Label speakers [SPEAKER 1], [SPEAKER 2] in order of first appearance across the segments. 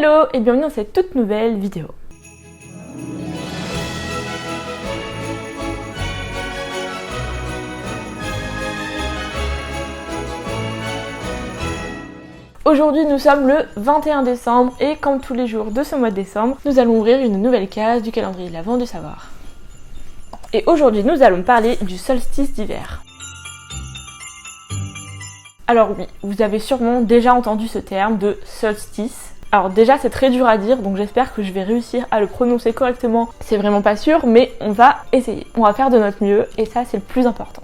[SPEAKER 1] Hello et bienvenue dans cette toute nouvelle vidéo. Aujourd'hui nous sommes le 21 décembre et comme tous les jours de ce mois de décembre, nous allons ouvrir une nouvelle case du calendrier de l'Avent du savoir. Et aujourd'hui nous allons parler du solstice d'hiver. Alors oui, vous avez sûrement déjà entendu ce terme de solstice. Alors déjà c'est très dur à dire, donc j'espère que je vais réussir à le prononcer correctement. C'est vraiment pas sûr, mais on va essayer. On va faire de notre mieux et ça c'est le plus important.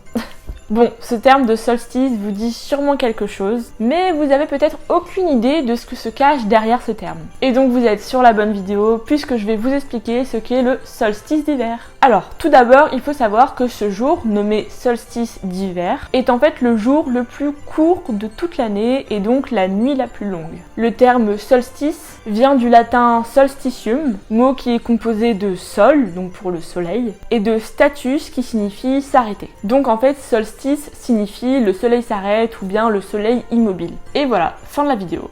[SPEAKER 1] Bon, ce terme de solstice vous dit sûrement quelque chose, mais vous avez peut-être aucune idée de ce que se cache derrière ce terme. Et donc vous êtes sur la bonne vidéo, puisque je vais vous expliquer ce qu'est le solstice d'hiver. Alors, tout d'abord, il faut savoir que ce jour, nommé solstice d'hiver, est en fait le jour le plus court de toute l'année et donc la nuit la plus longue. Le terme solstice vient du latin solstitium, mot qui est composé de sol, donc pour le soleil, et de status qui signifie s'arrêter. Donc en fait, solstice signifie le soleil s'arrête ou bien le soleil immobile. Et voilà, fin de la vidéo.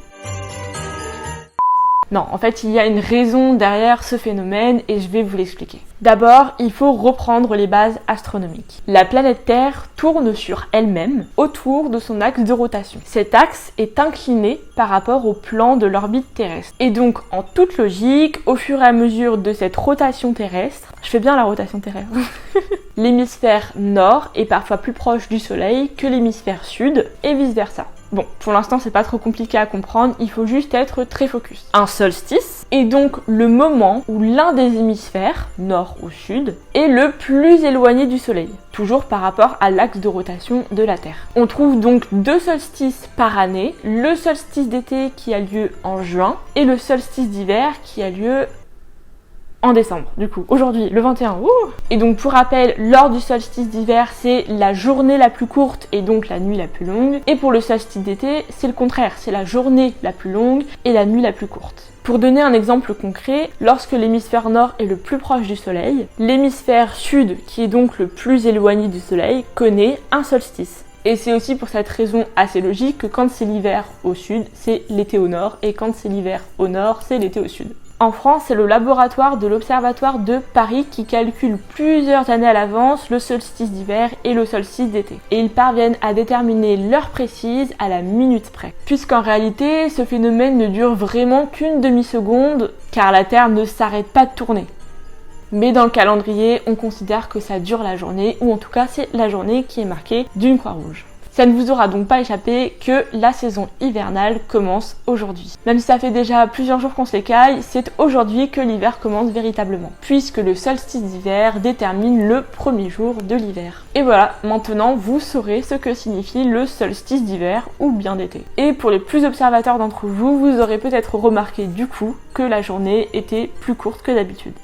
[SPEAKER 1] Non, en fait, il y a une raison derrière ce phénomène et je vais vous l'expliquer. D'abord, il faut reprendre les bases astronomiques. La planète Terre tourne sur elle-même autour de son axe de rotation. Cet axe est incliné par rapport au plan de l'orbite terrestre. Et donc, en toute logique, au fur et à mesure de cette rotation terrestre, je fais bien la rotation terrestre, l'hémisphère nord est parfois plus proche du Soleil que l'hémisphère sud et vice-versa. Bon, pour l'instant c'est pas trop compliqué à comprendre, il faut juste être très focus. Un solstice est donc le moment où l'un des hémisphères, nord ou sud, est le plus éloigné du soleil, toujours par rapport à l'axe de rotation de la Terre. On trouve donc deux solstices par année, le solstice d'été qui a lieu en juin et le solstice d'hiver qui a lieu en décembre, du coup, aujourd'hui, le 21, Et donc pour rappel, lors du solstice d'hiver, c'est la journée la plus courte et donc la nuit la plus longue. Et pour le solstice d'été, c'est le contraire, c'est la journée la plus longue et la nuit la plus courte. Pour donner un exemple concret, lorsque l'hémisphère nord est le plus proche du soleil, l'hémisphère sud, qui est donc le plus éloigné du soleil, connaît un solstice. Et c'est aussi pour cette raison assez logique que quand c'est l'hiver au sud, c'est l'été au nord, et quand c'est l'hiver au nord, c'est l'été au sud. En France, c'est le laboratoire de l'Observatoire de Paris qui calcule plusieurs années à l'avance le solstice d'hiver et le solstice d'été. Et ils parviennent à déterminer l'heure précise à la minute près. Puisqu'en réalité, ce phénomène ne dure vraiment qu'une demi-seconde, car la Terre ne s'arrête pas de tourner. Mais dans le calendrier, on considère que ça dure la journée, ou en tout cas c'est la journée qui est marquée d'une croix rouge. Ça ne vous aura donc pas échappé que la saison hivernale commence aujourd'hui. Même si ça fait déjà plusieurs jours qu'on se l'écaille, c'est aujourd'hui que l'hiver commence véritablement, puisque le solstice d'hiver détermine le premier jour de l'hiver. Et voilà, maintenant vous saurez ce que signifie le solstice d'hiver ou bien d'été. Et pour les plus observateurs d'entre vous, vous aurez peut-être remarqué du coup que la journée était plus courte que d'habitude.